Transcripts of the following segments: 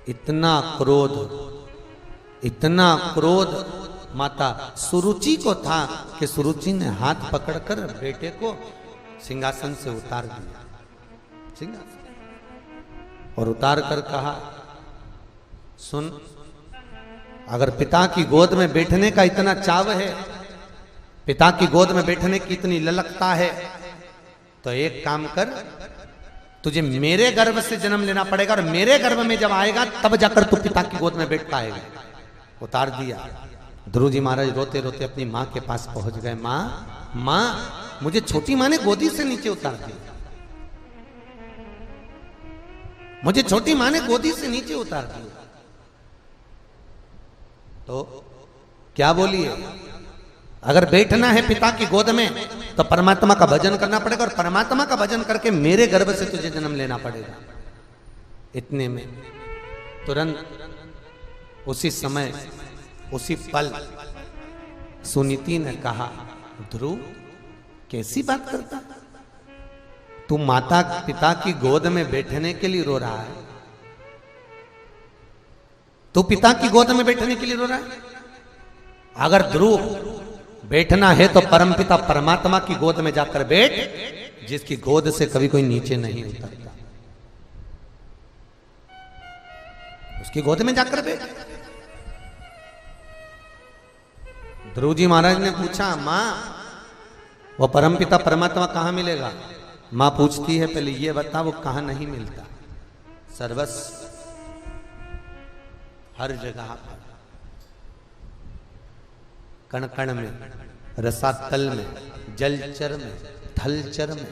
इतना क्रोध, इतना क्रोध माता सुरुचि को था कि सुरुचि ने हाथ पकड़कर बेटे को सिंहासन से उतार दिया, सिंहासन, और उतार कर कहा, सुन, अगर पिता की गोद में बैठने का इतना चाव है, पिता की गोद में बैठने की इतनी ललकता है, तो एक काम कर, तुझे मेरे गर्भ से जन्म लेना पड़ेगा और मेरे गर्भ में जब आएगा तब जाकर तू पिता की गोद में बैठ पाएगा। उतार दिया। ध्रुव जी महाराज रोते रोते अपनी माँ के पास पहुंच गए। माँ, मुझे छोटी माँ ने गोदी से नीचे उतार दिया, मुझे छोटी माँ ने गोदी से नीचे उतार दिया। तो क्या बोलिए, अगर बैठना है पिता की गोद में तो परमात्मा का भजन करना पड़ेगा और परमात्मा का भजन करके मेरे गर्भ से तुझे जन्म लेना पड़ेगा। इतने में तुरंत उसी समय उसी पल सुनीति ने कहा, ध्रुव कैसी बात करता, तू माता पिता की गोद में बैठने के लिए रो रहा है, तू पिता की गोद में बैठने के लिए रो रहा है। अगर ध्रुव बैठना है तो परमपिता परमात्मा की गोद में जाकर बैठ, जिसकी गोद से कभी कोई नीचे नहीं उतरता, उसकी गोद में जाकर बैठ। ध्रुव जी महाराज ने पूछा, मां वो परमपिता परमात्मा कहां मिलेगा? मां पूछती है, पहले ये बता वो कहां नहीं मिलता? सर्वस्व, हर जगह पर, कण कण में, रसातल में, जलचर में, थलचर में,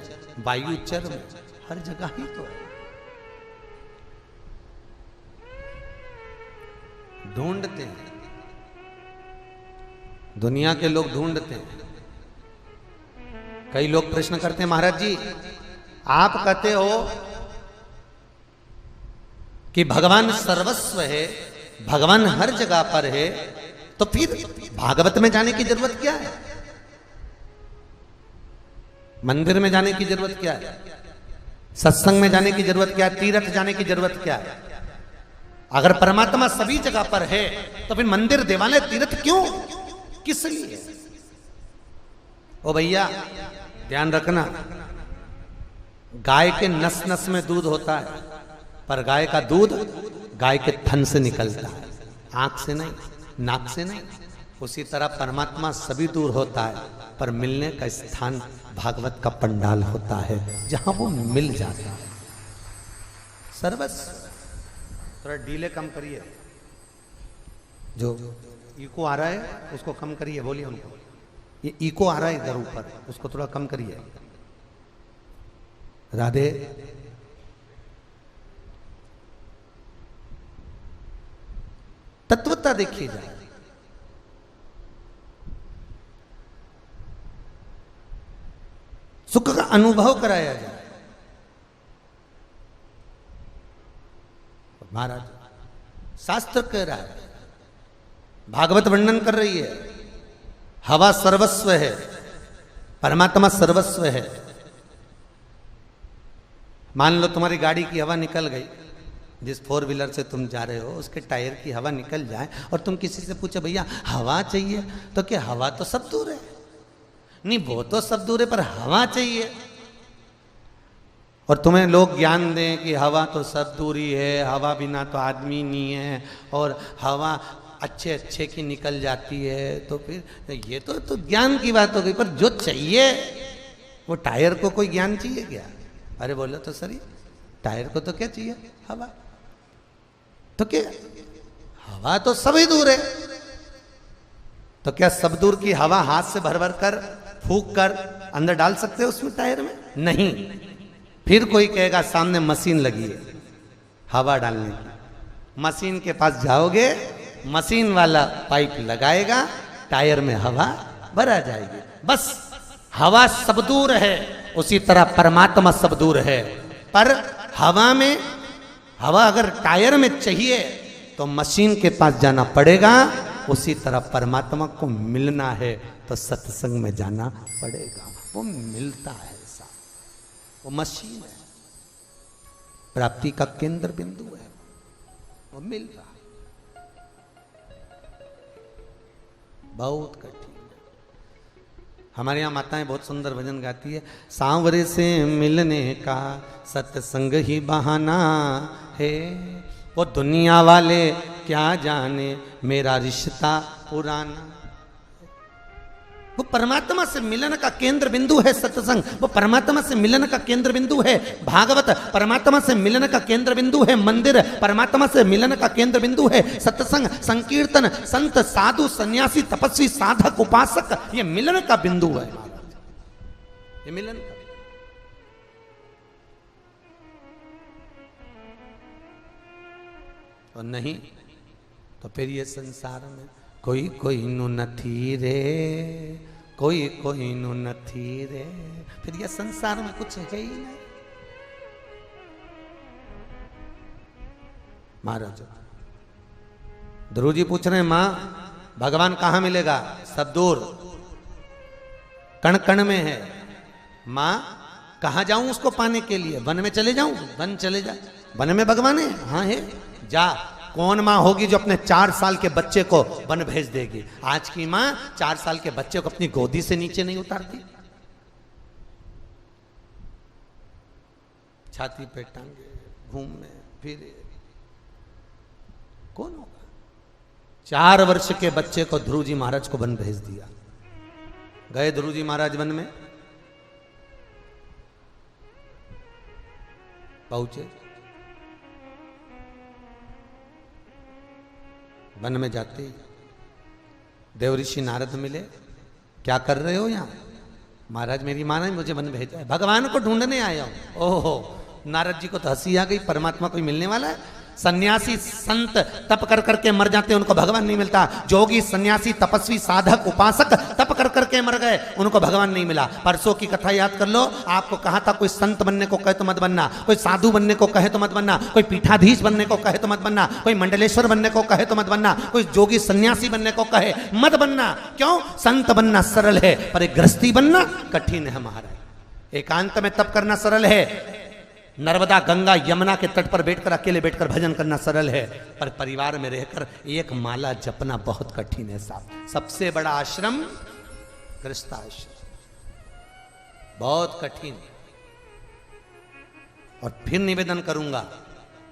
वायुचर में, हर जगह ही तो है। ढूंढते हैं, दुनिया के लोग ढूंढते हैं। कई लोग प्रश्न करते हैं, महाराज जी आप कहते हो कि भगवान सर्वस्व है, भगवान हर जगह पर है, तो फिर भागवत में जाने की जरूरत क्या है? मंदिर में जाने की जरूरत क्या है? सत्संग में जाने की जरूरत क्या है? तीर्थ जाने की जरूरत क्या है? अगर परमात्मा सभी जगह पर है तो फिर मंदिर, देवालय, तीर्थ क्यों, किस लिए? ओ भैया ध्यान रखना, गाय के नस नस में दूध होता है, पर गाय का दूध गाय के थन से निकलता है, आंख से नहीं, नाक से नहीं। उसी तरह परमात्मा सभी दूर होता है, पर मिलने का स्थान भागवत का पंडाल होता है, जहां वो मिल जाता है। सर्वस्व, थोड़ा डीले कम करिए, जो इको आ रहा है उसको कम करिए, बोलिए उनको, ये इको आ रहा है इधर ऊपर, उसको थोड़ा कम करिए। राधे। तत्वता देखिए जाए, सुख का अनुभव कराया जाए। महाराज शास्त्र कह रहा है, भागवत वर्णन कर रही है, हवा सर्वस्व है, परमात्मा सर्वस्व है। मान लो तुम्हारी गाड़ी की हवा निकल गई, जिस 4 व्हीलर से तुम जा रहे हो उसके टायर की हवा निकल जाए और तुम किसी से पूछो भैया हवा चाहिए, तो क्या हवा तो सब दूर है? नहीं, वो तो सब दूर है पर हवा चाहिए। और तुम्हें लोग ज्ञान दें कि हवा तो सब दूरी है, हवा बिना तो आदमी नहीं है, और हवा अच्छे अच्छे की निकल जाती है, तो फिर ये तो ज्ञान की बात हो गई। पर जो चाहिए वो टायर को कोई ज्ञान चाहिए क्या? अरे बोलो तो सही, टायर को तो क्या चाहिए? हवा। तो क्या हवा तो सभी दूर है, तो क्या सब दूर की हवा हाथ से भर भर कर फूंक कर अंदर डाल सकते हो उसमें टायर में? नहीं। फिर कोई कहेगा सामने मशीन लगी है हवा डालने की, मशीन के पास जाओगे, मशीन वाला पाइप लगाएगा, टायर में हवा भरा जाएगी। बस हवा सब दूर है, उसी तरह परमात्मा सब दूर है। पर हवा में, हवा अगर टायर में चाहिए तो मशीन के पास जाना पड़ेगा, उसी तरह परमात्मा को मिलना है तो सत्संग में जाना पड़ेगा। वो मिलता है, ऐसा वो मशीन है, प्राप्ति का केंद्र बिंदु है। वो मिल रहा, बहुत कठिन। हमारे यहाँ माताएं बहुत सुंदर भजन गाती है, सांवरे से मिलने का सत्संग ही बहाना है, वो दुनिया वाले क्या जाने मेरा रिश्ता पुराना। वो परमात्मा से मिलन का केंद्र बिंदु है सत्संग, वो परमात्मा से मिलन का केंद्र बिंदु है भागवत, परमात्मा से मिलन का केंद्र बिंदु है मंदिर, परमात्मा से मिलन का केंद्र बिंदु है सत्संग, संकीर्तन, संत, साधु, सन्यासी, तपस्वी, साधक, उपासक, ये मिलन का बिंदु है, ये मिलन का। और नहीं तो फिर ये संसार में कोई कोई नु नथी रे, कोई कोई नु नथी रे, फिर ये संसार में कुछ है ही नहीं। महाराज ध्रुव जी पूछ रहे हैं, मां भगवान कहां मिलेगा? सब दूर, कण कण में है। मां कहां जाऊं उसको पाने के लिए? वन में चले जाऊं? वन चले जा, वन में भगवान है। हाँ है, जा। कौन माँ होगी जो अपने 4 साल के बच्चे को वन भेज देगी? आज की माँ 4 साल के बच्चे को अपनी गोदी से नीचे नहीं उतारती, छाती पे टांगे घूमने फिरे। कौन होगा? 4 वर्ष के बच्चे को ध्रुव जी महाराज को वन भेज दिया। गए ध्रुव जी महाराज वन में, पहुंचे, वन में जाते ही देवऋषि नारद मिले। क्या कर रहे हो यहाँ? महाराज मेरी माँ ने मुझे वन भेजा है, भगवान को ढूंढने आया हूं। ओहो, नारद जी को तो हंसी आ गई, परमात्मा कोई मिलने वाला है? सन्यासी संत तप कर करके मर जाते हैं, उनको भगवान नहीं मिलता। जोगी, सन्यासी, तपस्वी, साधक, उपासक तप कर करके मर गए, उनको भगवान नहीं मिला। परसों की कथा याद कर लो, आपको कहा था कोई संत बनने को कहे तो मत बनना, कोई साधु बनने को कहे तो मत बनना, कोई पीठाधीश बनने को कहे तो मत बनना, कोई मंडलेश्वर बनने को कहे तो मत बनना, कोई जोगी सन्यासी बनने को कहे मत बनना। क्यों? संत बनना सरल है, पर एक गृहस्थी बनना कठिन है महाराज। एकांत में तप करना सरल है, नर्मदा, गंगा, यमुना के तट पर बैठकर अकेले बैठकर भजन करना सरल है, पर परिवार में रहकर एक माला जपना बहुत कठिन है साहब। सबसे बड़ा आश्रम गृहस्थाश्रम, बहुत कठिन। और फिर निवेदन करूंगा,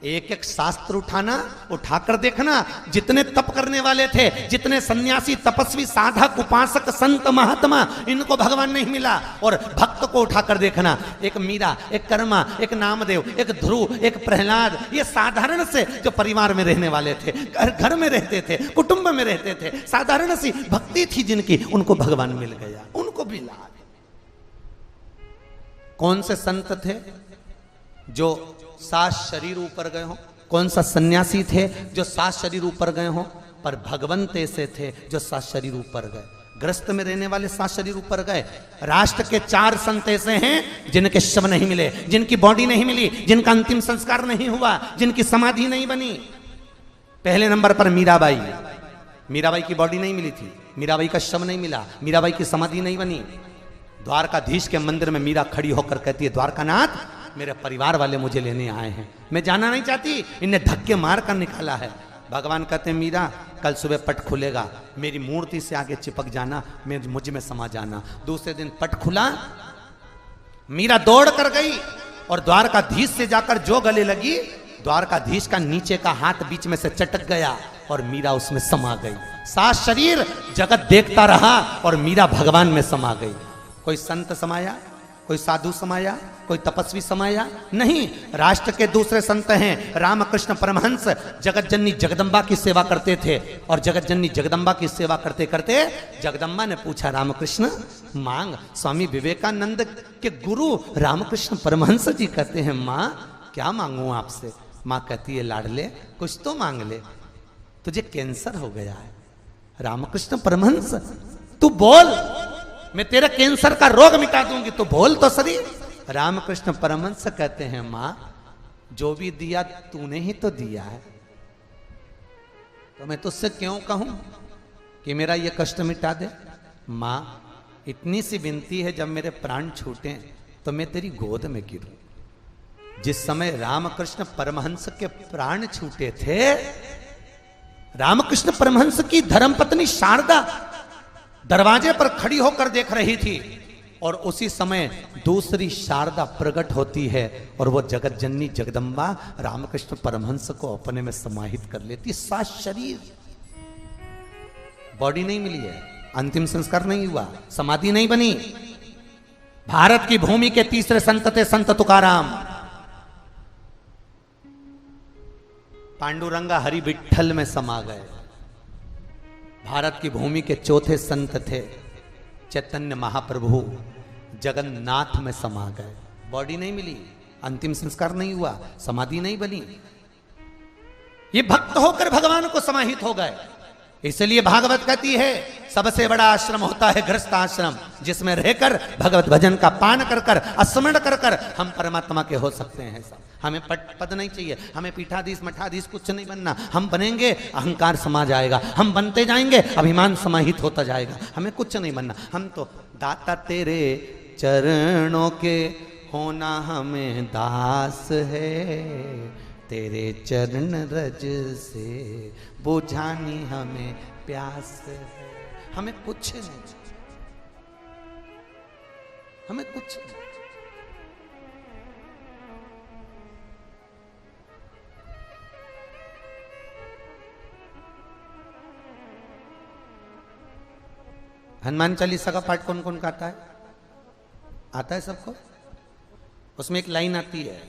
एक एक शास्त्र उठाना, उठाकर देखना, जितने तप करने वाले थे, जितने सन्यासी, तपस्वी, साधक, उपासक, संत, महात्मा, इनको भगवान नहीं मिला। और भक्त को उठाकर देखना, एक मीरा, एक कर्मा, एक नामदेव, एक ध्रुव, एक प्रहलाद, ये साधारण से जो परिवार में रहने वाले थे, घर में रहते थे, कुटुंब में रहते थे, साधारण सी भक्ति थी जिनकी, उनको भगवान मिल गया, उनको भी लाभ। कौन से संत थे जो 7 शरीर ऊपर गए हो? कौन सा सन्यासी थे जो 7 शरीर ऊपर गए हो? पर भगवंत ऐसे थे जो 7 शरीर ऊपर गए। ग्रस्त में रहने वाले 7 शरीर ऊपर गए। राष्ट्र के 4 संत ऐसे हैं जिनके शव नहीं मिले, जिनकी बॉडी नहीं मिली, जिनका अंतिम संस्कार नहीं हुआ, जिनकी समाधि नहीं बनी। पहले नंबर पर मीराबाई, मीराबाई की बॉडी नहीं मिली थी, मीराबाई का शव नहीं मिला, मीराबाई की समाधि नहीं बनी। द्वारकाधीश के मंदिर में मीरा खड़ी होकर कहती है, द्वारकानाथ मेरे परिवार वाले मुझे लेने आए हैं, मैं जाना नहीं चाहती, इन्हें धक्के मार कर निकाला है। भगवान कहते हैं, मीरा कल सुबह पट खुलेगा, मेरी मूर्ति से आगे चिपक जाना, मुझ में समा जाना। दूसरे दिन पट खुला, मीरा दौड़ कर गई और द्वारकाधीश से जाकर जो गले लगी, द्वारकाधीश का नीचे का हाथ बीच में से चटक गया और मीरा उसमें समा गई। 7 शरीर जगत देखता रहा और मीरा भगवान में समा गई। कोई संत समाया, कोई साधु समाया, कोई तपस्वी समाया? नहीं। राष्ट्र के दूसरे संत हैं रामकृष्ण परमहंस, जगत जननी जगदम्बा की सेवा करते थे। और जगत जननी जगदम्बा की सेवा करते करते जगदम्बा ने पूछा, रामकृष्ण मांग। स्वामी विवेकानंद के गुरु रामकृष्ण परमहंस जी कहते हैं, माँ क्या मांगू आपसे? माँ कहती है, लाडले कुछ तो मांग ले, तुझे कैंसर हो गया है। रामकृष्ण परमहंस, तू बोल, मैं तेरा कैंसर का रोग मिटा दूंगी, तो बोल तो सही। रामकृष्ण परमहंस कहते हैं, मां जो भी दिया तूने ही तो दिया है, तो मैं तुझसे क्यों कहूं कि मेरा ये कष्ट मिटा दे। मां इतनी सी विनती है, जब मेरे प्राण छूटे तो मैं तेरी गोद में गिरूं, जिस समय रामकृष्ण परमहंस के प्राण छूटे थे, रामकृष्ण परमहंस की धर्मपत्नी शारदा दरवाजे पर खड़ी होकर देख रही थी, और उसी समय दूसरी शारदा प्रकट होती है और वो जगत जननी जगदम्बा रामकृष्ण परमहंस को अपने में समाहित कर लेती। सात शरीर, बॉडी नहीं मिली है, अंतिम संस्कार नहीं हुआ, समाधि नहीं बनी। भारत की भूमि के तीसरे संत थे संत तुकाराम। पांडुरंगा हरि विठल में समा गए। भारत की भूमि के चौथे संत थे चैतन्य महाप्रभु, जगन्नाथ में समा गए। बॉडी नहीं मिली, अंतिम संस्कार नहीं हुआ, समाधि नहीं बनी। ये भक्त होकर भगवान को समाहित हो गए। इसलिए भागवत कहती है सबसे बड़ा आश्रम होता है गृहस्थ आश्रम, जिसमें रहकर भगवत भजन का पान कर कर स्मरण कर कर हम परमात्मा के हो सकते हैं। सब हमें पद नहीं चाहिए, हमें पीठाधीश मठाधीश कुछ नहीं बनना। हम बनेंगे अहंकार समा जाएगा, हम बनते जाएंगे अभिमान समाहित होता जाएगा। हमें कुछ नहीं बनना। हम तो दाता तेरे चरणों के होना हमें दास है, तेरे चरण रज से बुझानी हमें प्यास है। हमें कुछ नहीं, हमें कुछ नहीं। हनुमान चालीसा का पाठ कौन कौन का आता है? आता है सबको? उसमें एक लाइन आती है,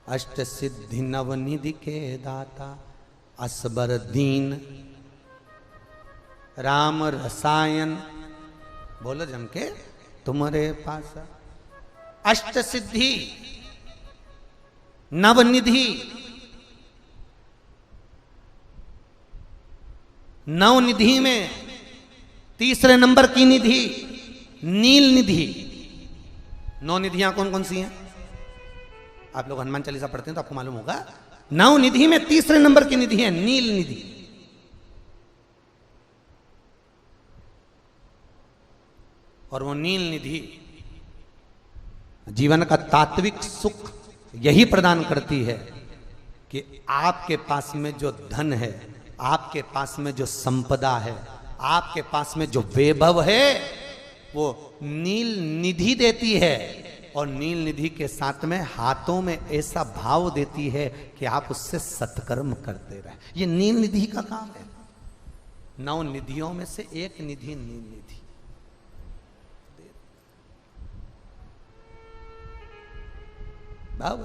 अष्ट सिद्धि नवनिधि के दाता असबर दीन राम रसायन। बोलो जम के, तुम्हारे पास अष्ट सिद्धि नवनिधि, नवनिधि में तीसरे नंबर की निधि नील निधि। नौ निधियां कौन कौन सी हैं? आप लोग हनुमान चालीसा पढ़ते हैं तो आपको मालूम होगा। नौ निधि में तीसरे नंबर की निधि है नील निधि। और वो नील निधि जीवन का तात्विक सुख यही प्रदान करती है कि आपके पास में जो धन है, आपके पास में जो संपदा है, आपके पास में जो वैभव है, वो नील निधि देती है। और नील निधि के साथ में हाथों में ऐसा भाव देती है कि आप उससे सत्कर्म करते रहे। ये नील निधि का काम है। 9 निधियों में से एक निधि नील निधि। भाव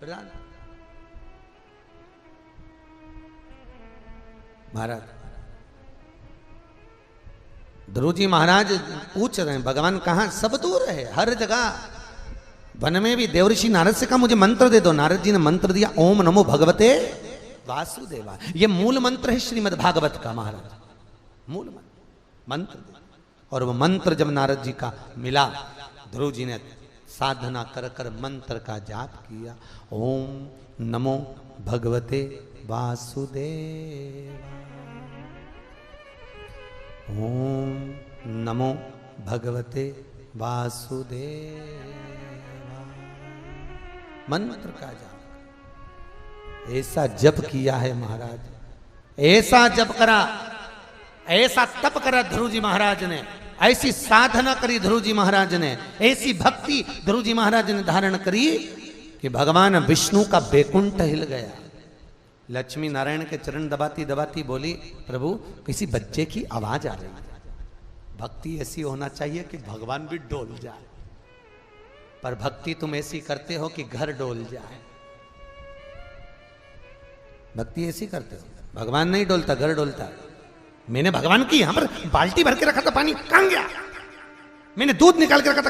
प्रधान महाराज ध्रुव जी महाराज पूछ रहे हैं भगवान कहाँ? सब दूर है, हर जगह। वन में भी देवऋषि नारद से कहा मुझे मंत्र दे दो। नारद जी ने मंत्र दिया, ओम नमो भगवते वासुदेवा। ये मूल मंत्र है श्रीमद् भागवत का महाराज, मूल मंत्र। और वो मंत्र जब नारद जी का मिला, ध्रुव जी ने साधना कर कर मंत्र का जाप किया। ओम नमो भगवते वासुदेवा, ओम नमो भगवते वासुदेवा। मंत्र का जाप ऐसा जप किया है महाराज, ऐसा जप करा, ऐसा तप करा ध्रुव जी महाराज ने, ऐसी साधना करी ध्रुव जी महाराज ने, ऐसी भक्ति ध्रुव जी महाराज ने धारण करी कि भगवान विष्णु का बैकुंठ हिल गया। लक्ष्मी नारायण के चरण दबाती दबाती बोली, प्रभु किसी बच्चे की आवाज आ रही है। भक्ति ऐसी होना चाहिए कि भगवान भी डोल जाए, पर भक्ति तुम ऐसी करते हो कि घर डोल जाए। भक्ति ऐसी करते हो, भगवान नहीं डोलता, घर डोलता है। मैंने भगवान की यहां पर बाल्टी भर के रखा था, पानी कहां गया? मैंने दूध निकाल के रखा था,